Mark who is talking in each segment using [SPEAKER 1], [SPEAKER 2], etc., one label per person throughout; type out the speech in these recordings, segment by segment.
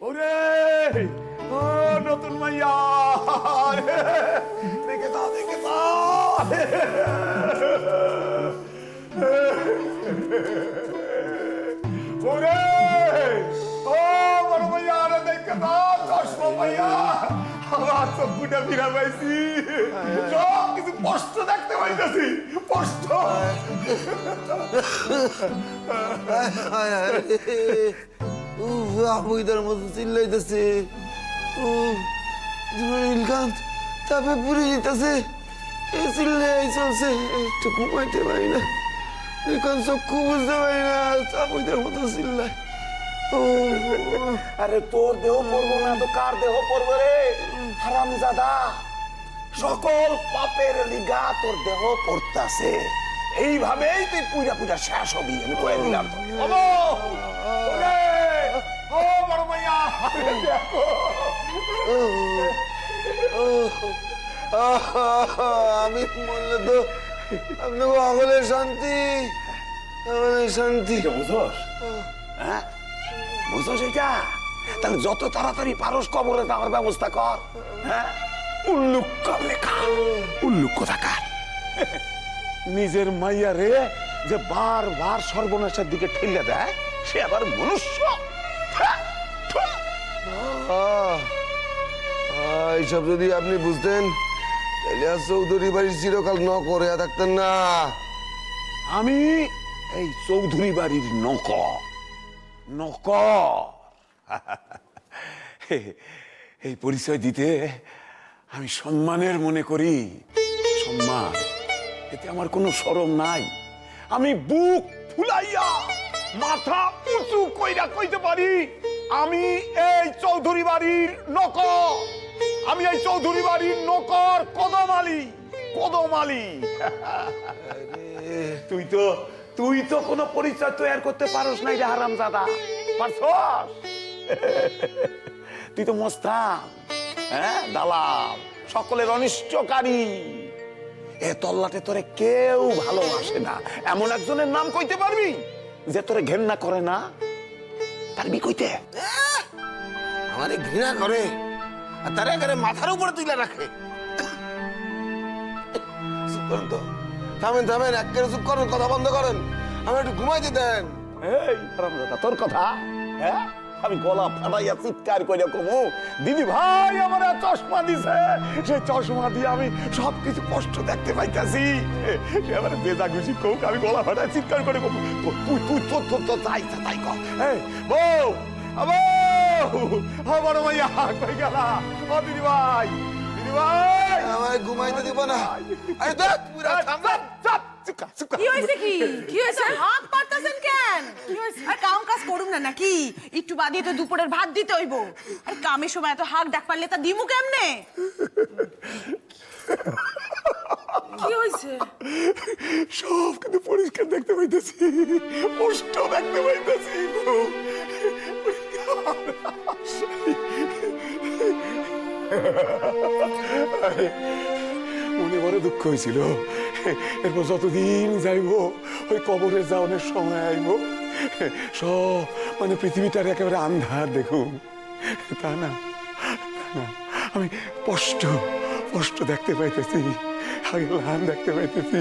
[SPEAKER 1] ওরে ও নতুন মাইয়া দেখে দাও ওরে ও বড় মাইয়া রে দেখে দাও কষ্ট মাইয়া আমার চোখটা ফিরা পাইছি সব কিছু কষ্ট দেখতে পাইতেছি কষ্ট
[SPEAKER 2] আবুইদার মতো চিল্লাইতেছে নীলকান্ত তাপে পুড়ে যেতেছে চিল্লাই চলছে একটু ঘুমাইতে পারি না নীলকান্ত চক্ষু বুঝতে পারি না আবুইদার মতো চিল্লাই
[SPEAKER 1] আরে তোর দেহ পড়বো না তো কার দেহ পড়বে রে হারামজাদা সকল পাপের লিগা তোর দেহ পড়তাছে এইভাবেই তুই পূজা পূজা শেষ হবি আমি কয়ে দিলাম
[SPEAKER 2] আমি বললে তো আপনি আগলে শান্তি শান্তি
[SPEAKER 1] বুঝোস হ্যাঁ বুঝোস এটা তাহলে যত তাড়াতাড়ি পারস কবরে যাওয়ার ব্যবস্থা কর হ্যাঁ উল্লুক কর লেখা উল্লুক কোথাকার নিজের মাইয়া রে যে বারবার সর্বনাশের দিকে ঠেলে দেয় সে আবার মনুষ্য
[SPEAKER 2] এইসব যদি আপনি বুঝতেন এলিয়াস চৌধুরী বাড়ির চিরকাল ন করে থাকতেন না
[SPEAKER 1] আমি এই চৌধুরী বাড়ির নক এই পরিচয় দিতে আমি সম্মানের মনে করি সম্মান এতে আমার কোনো শরম নাই আমি বুক ফুলাইয়া মাথা উঁচু কইরা কইতে পারি আমি এই চৌধুরী বাড়ির নকর আমি এই চৌধুরী বাড়ির নকর কদমালি তুই তো কোনো পরিচয় তৈরি করতে পারস নাই রে হারামজাদা পারছস তুই তো মোস্তান হ্যাঁ দালাল সকলের অনিষ্টকারী এ তল্লাটে তোরে কেউ ভালোবাসে না এমন একজনের নাম কইতে পারবি যে তোরে ঘেন্না করে না পারবি কইতে
[SPEAKER 2] আমারে ঘৃণা করে আর তারা এখানে মাথার উপরে তুলে রাখে চুপ করেন তো থামেন একেবারে চুপ করেন কথা বন্ধ করেন আমি একটু ঘুমাইতে দেন
[SPEAKER 1] এই হারামজাদা তোর কথা হ্যাঁ আমি গলা ফাটাইয়া চিৎকার করে কমু দিদি ভাই আমার চশমা দিছে সেই চশমা দিয়ে আমি সবকিছু কষ্ট দেখতে পাইতেছি সে আমার বেজা খুশি কোক আমি গলা ফাটাই চিৎকার করে কমু তুই তাই কর এই বউ বড় ভাইয়া কই গেলা ও দিদি ভাই
[SPEAKER 2] আমায় ঘুমাইতে দিব না আরে দেখ পুরা থামলাম
[SPEAKER 3] কি হইছে কি হইছে হাত পারতাছেন কেন কি হইছে আর কাম কাজ করুম না নাকি একটু বাদই তো দুপুরের ভাত দিতে হইব আর কামের সময় এত হাক ডাক পারলে তা দিমু কেমনে কি হইছে
[SPEAKER 1] সব কিন্তু পরিষ্কার দেখতে পাইতেছি কষ্ট দেখতে পাইতেছি মনে বড় দুঃখ হয়েছিল এরপর যতদিন যাইব ওই কবরে যাওয়ার সময় আইব সব মানে পৃথিবীটার একেবারে আন্ধার দেখুন তা না আমি স্পষ্ট দেখতে পাইতেছি আগের লান দেখতে পাইতেছি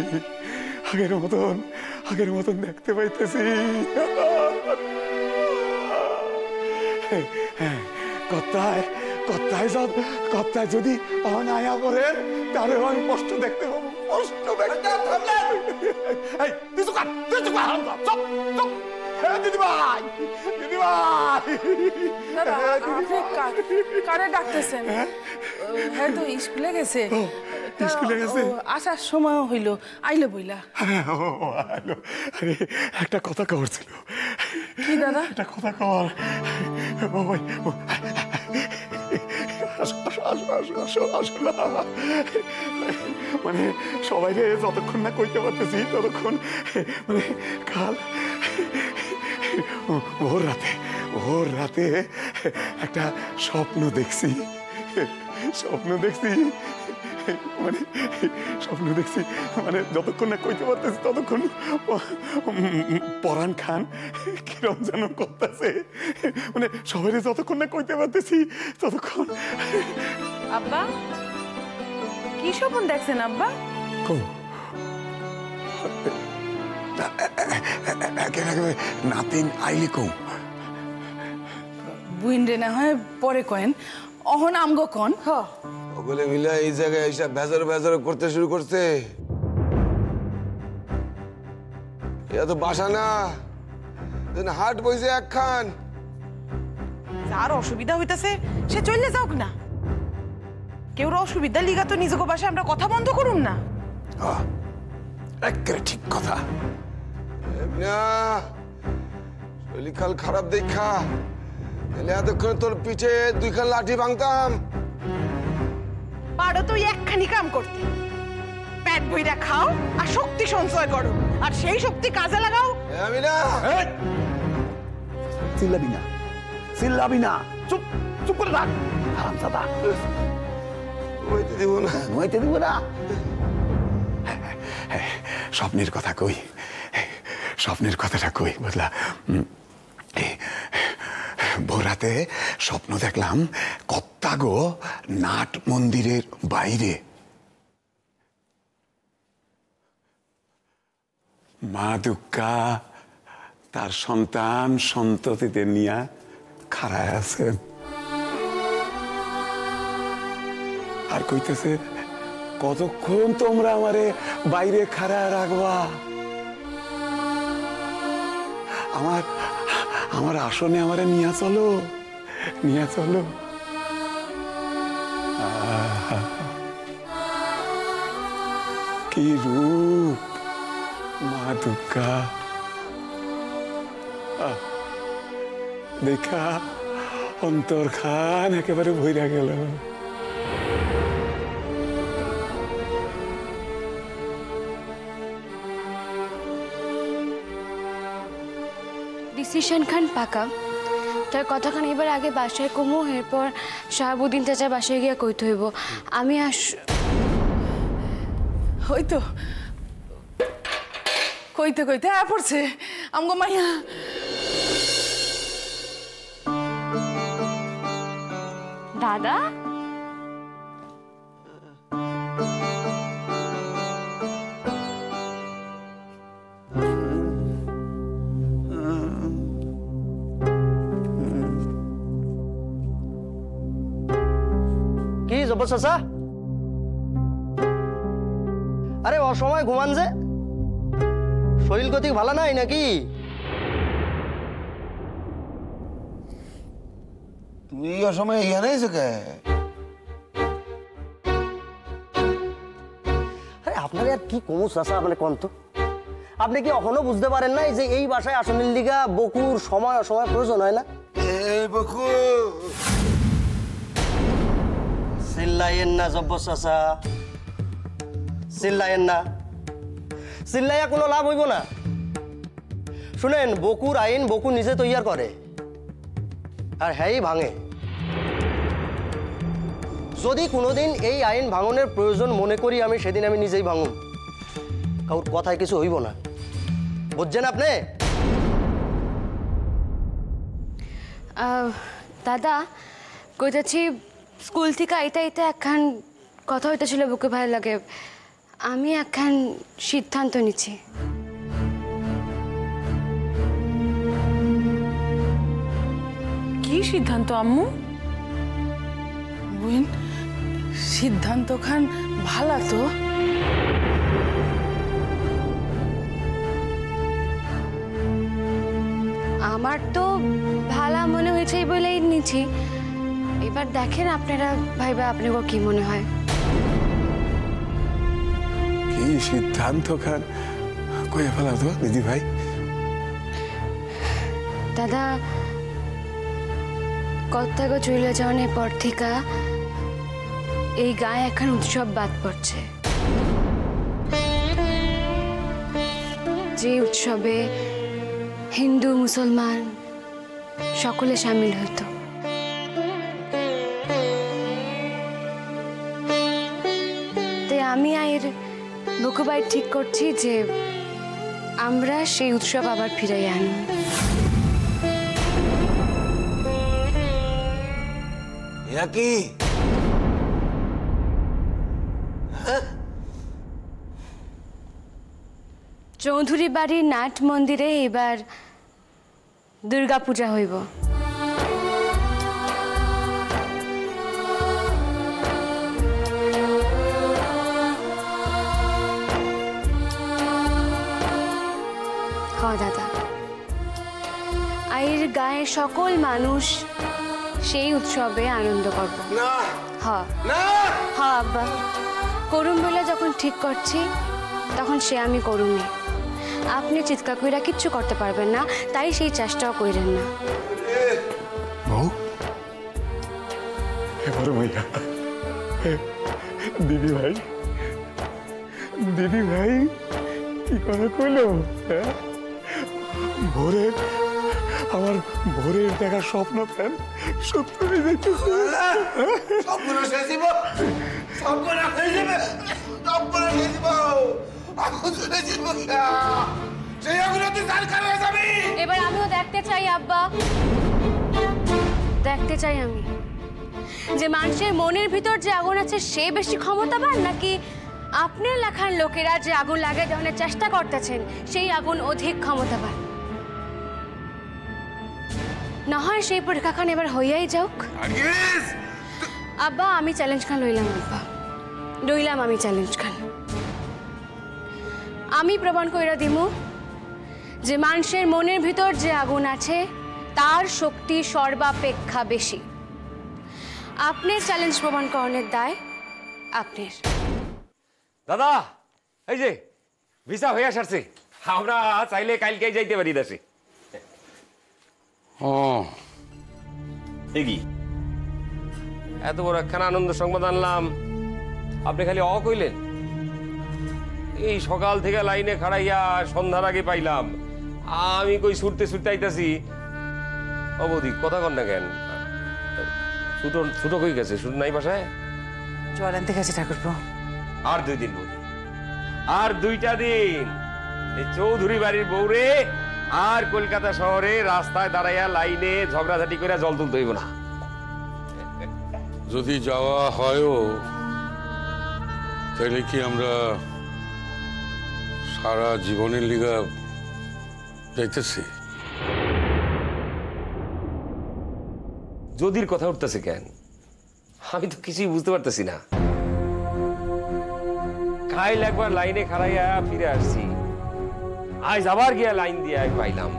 [SPEAKER 1] আগের মতন দেখতে পাইতেছি হ্যাঁ কত্তায় যদি অনায়া করে তাহলে আমি কষ্ট দেখতে পাবো
[SPEAKER 3] কারে ডাকতেছেন হ্যাঁ তো স্কুলে গেছে আসার সময় হইল আইলো বইলা
[SPEAKER 1] একটা কথা কওয়ার ছিল
[SPEAKER 3] কি দাদা
[SPEAKER 1] একটা কথা কওয়ার মানে সবাইকে যতক্ষণ না কইতে পারতেছি ততক্ষণ মানে কাল ভোর রাতে একটা স্বপ্ন দেখছি মানে স্বপ্ন দেখছি, মানে যতক্ষণ না কইতে পারতেছি ততক্ষণ পরাণ খান কিরম যেন করতেছে, মানে সবাই যতক্ষণ না কইতে পারতেছি ততক্ষণ।
[SPEAKER 3] আব্বা কি স্বপ্ন দেখছেন আব্বা?
[SPEAKER 1] নাতিন আইলি কৌ
[SPEAKER 4] বুইন রে না হয় পরে কয়েন, অহন আমগো কন।
[SPEAKER 2] ওগুলো মিলে এই জায়গায় এসে ভেজর ভেজর করতে শুরু করছে। এটা তো বাসা না, হাট বইছে একখান।
[SPEAKER 3] যার অসুবিধা হইতাছে সে চলে যাওক না, কেউ অসুবিধা লিগা তো নিজেকে বাসায় আমরা কথা বন্ধ করুন না।
[SPEAKER 1] একেবারে ঠিক কথা।
[SPEAKER 2] না শরীর খারাপ দেখা এতক্ষণ তোর পিছে দুইখান লাঠি ভাঙতাম।
[SPEAKER 3] পারো তো একখানি কাম করতে, পেট বইরা খাও আর শক্তি সঞ্চয় করো, আর সেই শক্তি কাজে লাগাও।
[SPEAKER 2] আমি না,
[SPEAKER 1] চিল্লাবি না, চিল্লাবি না, চুপ চুপ করে থাক। হারামজাদা,
[SPEAKER 2] হইতে দিব না,
[SPEAKER 1] হইতে দিব না। স্বপ্নের কথা কই, স্বপ্নের কথাটা কই বুঝলা। ভোরাতে স্বপ্ন দেখলাম কত্তাগো নাট মন্দিরের বাইরে মা দুর্গা তার সন্তান সন্ততিদের নিয়ে খাড়ায় আছেন, আর কইতেছে কতক্ষণ তোমরা আমারে বাইরে খাড়ায় রাখবা, আমার আসনে আমারে নিয়ে চলো, নিয়ে চলো। কি রূপ মা দুর্গা, দেখা অন্তর খান একেবারে ভইরা গেল।
[SPEAKER 5] ডিসিশন খান পাকা, তার কথাখান এবার আগে বাসায় কমু, এরপর শাহাবুদ্দিন চাচা বাসায় গিয়া কইতে হইব। আমি
[SPEAKER 4] হয়তো কইতে কইতে পড়ছে আমগো মাইয়া।
[SPEAKER 5] দাদা
[SPEAKER 6] কি জব্বর চাচা? আরে অসময় ঘুমান যে, শরীর গতি ভালো নাই নাকি?
[SPEAKER 2] তুই অসময় এখানে এসে কে?
[SPEAKER 6] আরে আপনার আর কি কমু চাচা, মানে কোন তো আপনি কি এখনো বুঝতে পারেন নাই যে এই বাসায় আসনের লিগা বকুর সময় অসময় প্রয়োজন হয় না?
[SPEAKER 2] এই বকু
[SPEAKER 6] চিল্লাইয়েন না জব্বর চাচা, চিল্লাইয়েন না, চিল্লাইয়া কোনো লাভ হইব না। শুনেন, বকুর আইন বকু নিজে তৈয়ার করে আর হ্যাঁ ভাঙে। যদি কোনোদিন এই আইন ভাঙনের প্রয়োজন মনে করি আমি, সেদিন আমি নিজেই ভাঙুন, কারোর কথায় কিছু হইব না, বুঝছেন আপনি?
[SPEAKER 5] দাদা কইতেছি, স্কুল থেকে আইতে আইতে একখান কথা হইতেছিল বুকে ভালো লাগে, আমি একখান সিদ্ধান্ত নিচ্ছি।
[SPEAKER 3] কি সিদ্ধান্ত আম্মু?
[SPEAKER 4] বুইন সিদ্ধান্ত খান ভালা তো।
[SPEAKER 5] আমার তো ভালা মনে হয়েছে বলেই নিচ্ছি, এবার দেখেন আপনারা ভাইবা আপনাকে কি মনে হয়।
[SPEAKER 1] কি সিদ্ধান্ত খান কয়ে ফেলা তো দিদি ভাই?
[SPEAKER 5] দাদা কত্তাগো চলে যাওয়ার পর থেকে এই গায়ে এখন উৎসব বাদ পড়ছে, যে উৎসবে হিন্দু মুসলমান সকলে সামিল হতো। আয়ের বুকুবাই ঠিক করছি যে আমরা সেই উৎসব আবার ফিরাই আনব।
[SPEAKER 2] কি
[SPEAKER 5] চৌধুরী বাড়ির নাট মন্দিরে এবার দুর্গাপূজা হইব। দাদা, আইর গায়ে সকল মানুষ সেই উৎসবে আনন্দ করব। আব্বা, করুম বলে যখন ঠিক করছি তখন সে আমি করুমি। আপনি চিৎকার কইরা কিচ্ছু করতে পারবেন না, তাই সেই চেষ্টাও কইরেন না।
[SPEAKER 1] বউ, এবার ভাইয়া, দিদি ভাই, দিদি ভাই কি কথা কইলো? ভোরের আমার ভোরের দেখা স্বপ্ন প্যান সত্য হয়ে যাইতেছে।
[SPEAKER 5] এবার আমিও দেখতে চাই আব্বা, দেখতে চাই আমি যে মানুষের মনের ভিতর যে আগুন আছে সে বেশি ক্ষমতাবান, নাকি আপনার লেখার লোকেরা যে আগুন লাগাই দেওয়ার চেষ্টা করতেছেন সেই আগুন অধিক ক্ষমতাবান। না হয় সেই পরীক্ষাখান এবার হইয়াই যাওক। আব্বা, আমি চ্যালেঞ্জ খান লইলাম। আব্বা, লইলাম আমি চ্যালেঞ্জ খান। আমি প্রমাণ কইরা দিমু যে মানুষের মনের ভিতর যে আগুন আছে তার শক্তি সর্বাপেক্ষা বেশি। আপনার চ্যালেঞ্জ প্রমাণ করানোর দায় আপনার।
[SPEAKER 7] দাদা, এই যে ভিসা হয়ে আসছে, আমরা চাইলে কালকেই যাইতে পারি দেশে। কি এত বড় একখানা আনন্দ সংবাদ আনলাম, আপনি খালি কইলেন। এই সকাল থেকে লাইনে খাড়াইয়া সন্ধ্যার আগে পাইলাম, আমি কই ছুটতে ছুটতে আইতাছি। অবধি কথা কন না কেন? ছুটো ছুটো কই গেছে? ছুটো নাই বাসায়?
[SPEAKER 3] জল আনতে গেছে ঠাকুরপো।
[SPEAKER 7] আর 2 দিন বৌদি, আর 2টা দিন এই চৌধুরী বাড়ির বউরে আর কলকাতা শহরে রাস্তায় দাঁড়াইয়া লাইনে ঝগড়াঝাটি করে জল তুলতে হইব না।
[SPEAKER 8] যদি যাওয়া হয়ও তাহলে কি আমরা সারা জীবনের লিগা যাইতেছি?
[SPEAKER 7] যদির কথা উঠতেছে কেন? আমি তো কিছুই বুঝতে পারতেছি না। কাল একবার লাইনে খাড়াইয়া ফিরে আসছি, আজ আবার গিয়া লাইন দিয়ে পাইলাম।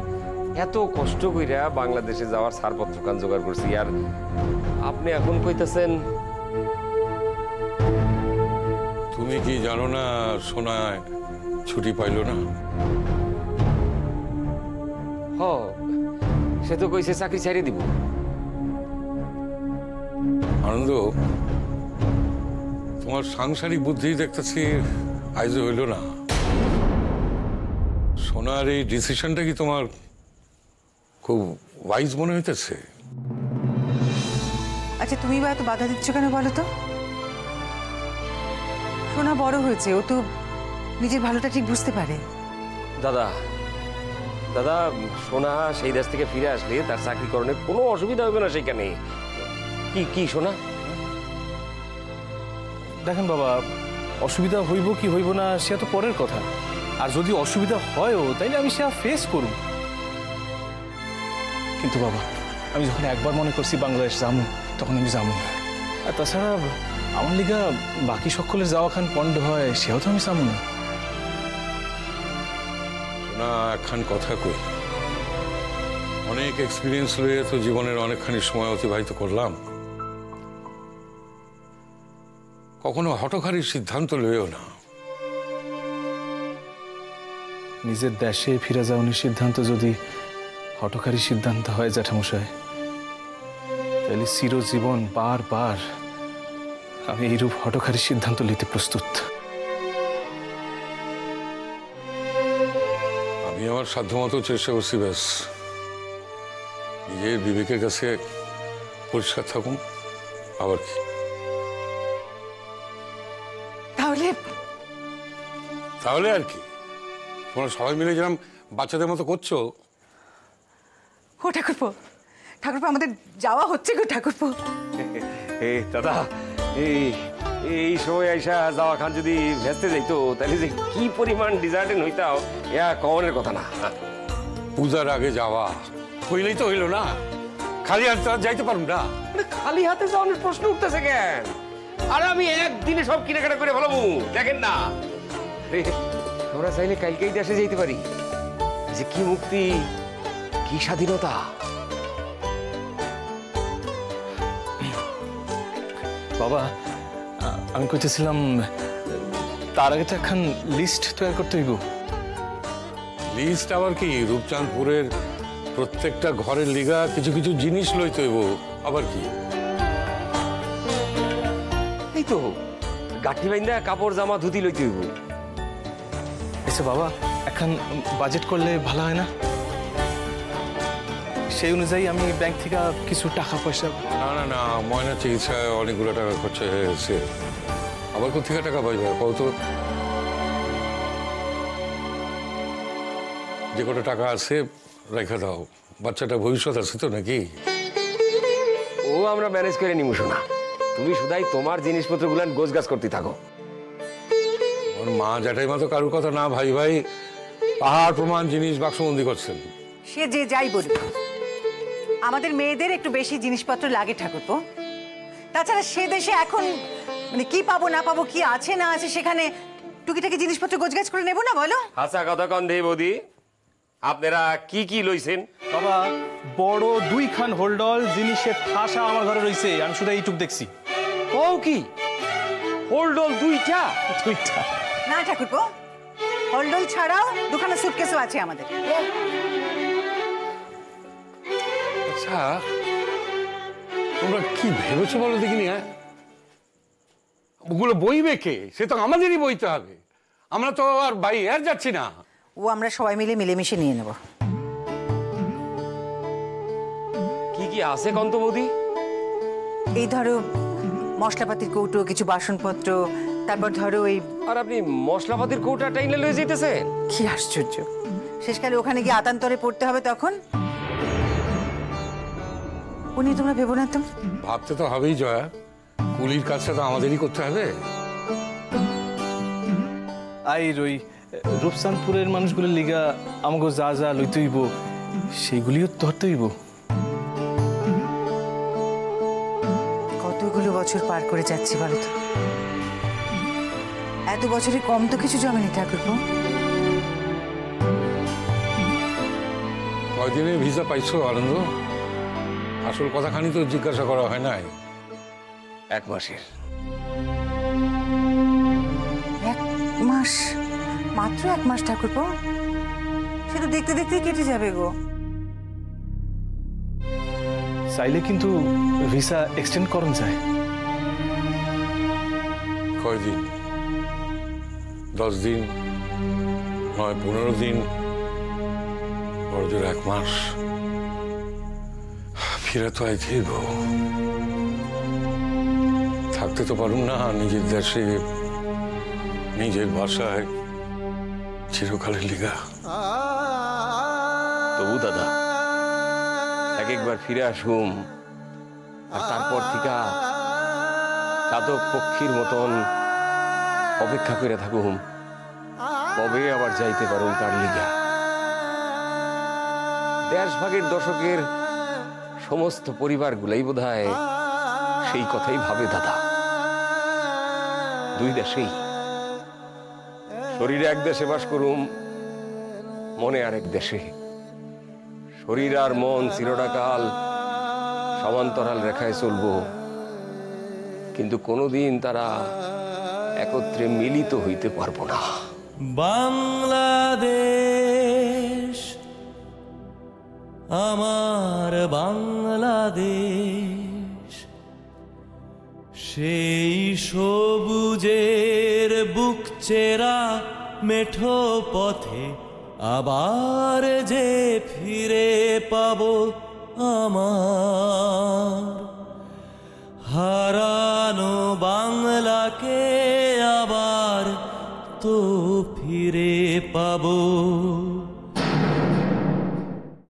[SPEAKER 7] এত কষ্ট কইরা বাংলাদেশে যাওয়ার ছাড়পত্র কান জোগাড় করছি, আর আপনি এখন কইতেছেন?
[SPEAKER 8] তুমি কি জানো না সোনায় ছুটি পাইল না?
[SPEAKER 7] হ, সে তো কইছে চাকরি ছাড়িয়ে দিব।
[SPEAKER 8] আনন্দ, তোমার সাংসারিক বুদ্ধি দেখতেছি আইজ হইল না। সোনার এই ডিসিশনটা কি তোমার খুব ওয়াইজ মনে হইতেছে?
[SPEAKER 9] আচ্ছা, তুমি বা এত বাধা দিচ্ছ কেন বলো তো? সোনা বড় হয়েছে, ও তো নিজের ভালোটা ঠিক বুঝতে পারে।
[SPEAKER 7] দাদা দাদা, সোনা সেই দেশ থেকে ফিরে আসলে তার চাকরিকরণে কোনো অসুবিধা হবে না সেখানে। কি কি সোনা?
[SPEAKER 10] দেখেন বাবা, অসুবিধা হইব কি হইব না সে তো পরের কথা। আর যদি অসুবিধা হয়ও তাইলে আমি সে ফেস করব। কিন্তু বাবা, আমি যখন একবার মনে করছি বাংলাদেশ যাবো, তখন আমি যাবো না। আর তাছাড়া আমার লিগা বাকি সকলের যাওয়া খান পণ্ড হয়, সেও তো আমি যাবো না।
[SPEAKER 8] সোনা, একখান কথা কই, অনেক এক্সপিরিয়েন্স লইয়া তো জীবনের অনেকখানি সময় অতিবাহিত করলাম। কখনো হঠকারী সিদ্ধান্ত লইও না।
[SPEAKER 10] নিজের দেশে ফিরে যাওয়ার সিদ্ধান্ত যদি হঠকারী সিদ্ধান্ত হয় জ্যাঠামশাই, তাহলে চিরজীবন বারবার আমি এইরূপ হঠকারী সিদ্ধান্ত নিতে প্রস্তুত।
[SPEAKER 8] আমি আমার সাধ্যমতো চেষ্টা করছি, ব্যাস নিজের বিবেকের কাছে পরিষ্কার থাকুন। আবার কি?
[SPEAKER 9] তাহলে
[SPEAKER 8] তাহলে আর কি, তোমরা সবাই মিলে যেরকম বাচ্চাদের মতো করছো।
[SPEAKER 9] ও ঠাকুরপো, ঠাকুরপো আমাদের যাওয়া হচ্ছে গো ঠাকুরপো।
[SPEAKER 7] দাদা এই সময় আইসা যাওয়া খান যদি ভেস্তে যাইতো তাহলে যে কি পরিমাণ ডিজার্টেন হইতাও ইয়া কমনের কথা না।
[SPEAKER 8] পূজার আগে যাওয়া হইলেই তো হইলো না, খালি হাতে যাইতে পারুন না।
[SPEAKER 7] খালি হাতে যাওয়ার প্রশ্ন উঠতেছে কেন? আর আমি একদিনে সব কেনাকাটা করে ফেলাবো, দেখেন না আমরা চাইলে কালকেই দেশে যেতে পারি। যে কি মুক্তি, কি স্বাধীনতা।
[SPEAKER 10] বাবা, আমি কইতেছিলাম তার আগে তো একখান লিস্ট তৈরি করতে হইব।
[SPEAKER 8] লিস্ট আবার কি? রূপচাঁদপুরের প্রত্যেকটা ঘরের লিগা কিছু কিছু জিনিস লইতে হইব। আবার কি?
[SPEAKER 7] এই তো গাঠি বাইন্দা কাপড় জামা ধুতি লইতে হইব।
[SPEAKER 10] আচ্ছা বাবা, একখান বাজেট করলে ভালো হয় না? সেই অনুযায়ী আমি ব্যাংক থেকে কিছু টাকা পয়সা।
[SPEAKER 8] না না না, ময়না চিকিৎসায় অনেকগুলো টাকা খরচা হয়েছে, আবার কোথেকে টাকা পাইবে কত? যে কত টাকা আছে রেখে দাও, বাচ্চাটা ভবিষ্যৎ আছে তো নাকি?
[SPEAKER 7] ও আমরা ম্যানেজ করে নিমু শোনা, তুমি শুধাই তোমার জিনিসপত্রগুলো গোছগাছ করতে থাকো।
[SPEAKER 8] ওর মা জ্যাঠাই মা তো কারোর কথা না ভাই ভাই পাহাড় প্রমাণ জিনিস বাক্সবন্দি করছেন।
[SPEAKER 9] সে যে যাই বলি, আমাদের মেয়েদের একটু বেশি জিনিসপত্র লাগে ঠাকুরপো। তাছাড়া সে দেশে এখন মানে কি পাবো না পাবো, কি আছে না আছে, সেখানে টুকিটাকি জিনিসপত্র গোছগাছ করে নেবো না বলো?
[SPEAKER 7] হাসা কথা কন দেই বৌদি, আপনারা কি কি লইছেন?
[SPEAKER 10] বাবা, বড় 2 খান হোল্ডল জিনিসের ঠাসা আমার ঘরে রইছে, আমি শুধু এইটুক দেখছি।
[SPEAKER 7] ও কি হোল্ডল 2টা?
[SPEAKER 9] না ঠাকুরপো, হোল্ডল ছাড়াও 2খানা সুটকেসও আছে আমাদের।
[SPEAKER 8] আচ্ছা তোমরা কি ভেবেছো বলো দেখিনি? হ্যাঁ, ওগুলো বইবে কে? সে তো আমাদেরই বইতে হবে, আমরা তো আর বাড়ি আর যাচ্ছি না।
[SPEAKER 9] ও আমরা সবাই মিলে মিলেমিশে নিয়ে নেব।
[SPEAKER 7] কি কি আছে কন্ত বৌদি?
[SPEAKER 9] এই ধরো মশলাপাতির কৌটো, কিছু বাসনপত্র, তারপর ধরো ওই।
[SPEAKER 7] আর আপনি মশলাপাতির কৌটা টাইনে লয়ে যাইতেছেন?
[SPEAKER 9] কি আশ্চর্য, শেষকালে ওখানে গিয়ে আতান্তরে পড়তে হবে তখন। উনি তোমরা ভেবো না তো?
[SPEAKER 8] ভাবতে তো হবেই জয়া, কুলির কাজটা তো আমাদেরই করতে হবে।
[SPEAKER 10] আইর ওই রূপচাঁদপুরের মানুষগুলোর লিগা আমাকে যা যা লইতে হইব সেইগুলিও ধরতে হইব।
[SPEAKER 9] কতগুলো বছর পার করে যাচ্ছি বলো তো, এত বছরে কম তো কিছু জমেনি ঠাকুরপো।
[SPEAKER 8] কয়দিনের ভিসা পাইছো আনন্দ? আসল কথাখানি তো জিজ্ঞাসা করা হয় নাই।
[SPEAKER 7] 1 মাসের।
[SPEAKER 9] 1 মাস? মাত্র 1 মাস ঠাকুরপো? সে তো দেখতে দেখতেই কেটে যাবে গো।
[SPEAKER 10] চাইলে কিন্তু ভিসা এক্সটেন্ড করন যায়।
[SPEAKER 8] কয়দিন? 10 দিন, নয় 15 দিন, বড়জোর 1 মাস। ফিরে তো আইতেই বউ, থাকতে তো পারুম না নিজের দেশে, নিজের ভাষায়, চিরকালের লিগা।
[SPEAKER 7] তবু দাদা একবার ফিরে আসুম, আর তারপর থেকে চাতক পক্ষীর মতন অপেক্ষা করে থাকুম কবে আবার যাইতে পারুম তার লিগা। দেশভাগের দশকের সমস্ত পরিবারগুলাই বোধহয় সেই কথাই ভাবে দাদা। 2 দেশেই, শরীরে 1 দেশে বাস করুম, মনে আরেক দেশে। শরীর আর মন চিরকাল সমান্তরাল রেখায় চলবো, কিন্তু কোনোদিন তারা একত্রে মিলিত হইতে পারবো না।
[SPEAKER 11] বাংলাদেশ আমার বাংলাদেশ, সেই সবুজের বুক চেরা মেঠো পথে আবার যে ফিরে পাবো আমার হারানো বাংলাকে আবার তো ফিরে পাবো।